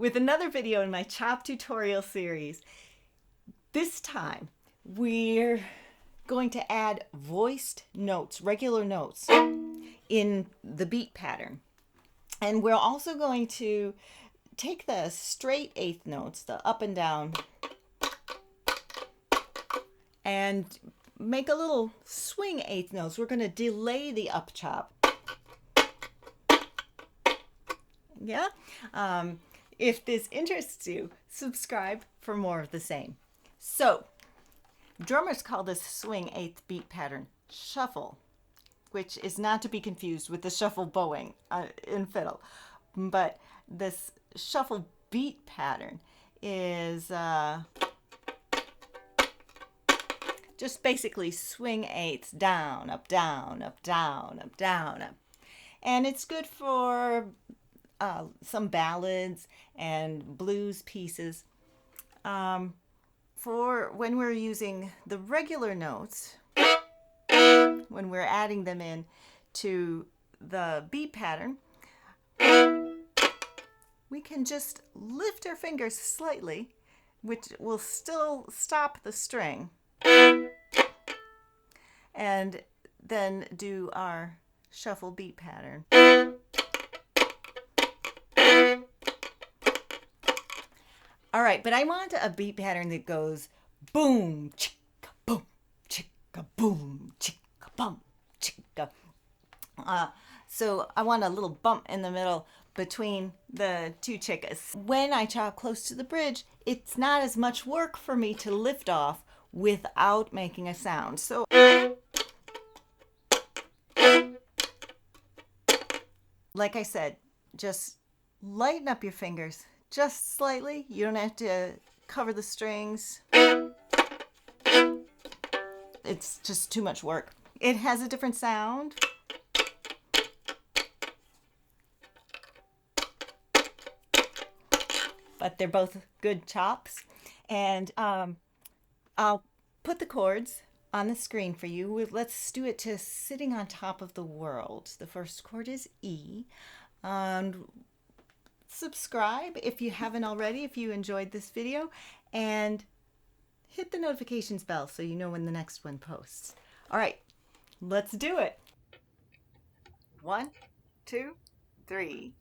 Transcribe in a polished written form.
with another video in my chop tutorial series. This time we're going to add voiced notes, regular notes in the beat pattern. And we're also going to take the straight eighth notes, the up and down, and make a little swing eighth notes. We're going to delay the up chop. Yeah? If this interests you, subscribe for more of the same. So, drummers call this swing eighth beat pattern shuffle, which is not to be confused with the shuffle bowing in fiddle. But this shuffle beat pattern is just basically swing eighths down, up, down, up, down, up, down, up. And it's good for some ballads and blues pieces. For when we're using the regular notes, when we're adding them in to the beat pattern, we can just lift our fingers slightly, which will still stop the string, and then do our shuffle beat pattern. All right, but I want a beat pattern that goes boom, chicka, boom, chicka, boom, chicka, boom, chicka. So I want a little bump in the middle between the two chickas. When I chop close to the bridge, it's not as much work for me to lift off without making a sound. So like I said, just lighten up your fingers just slightly. You don't have to cover the strings. It's just too much work. It has a different sound. But they're both good chops. And I'll put the chords on the screen for you. Let's do it to Sitting on Top of the World. The first chord is E. And subscribe if you haven't already, if you enjoyed this video, and hit the notifications bell so you know when the next one posts. All right, let's do it. 1, 2, 3.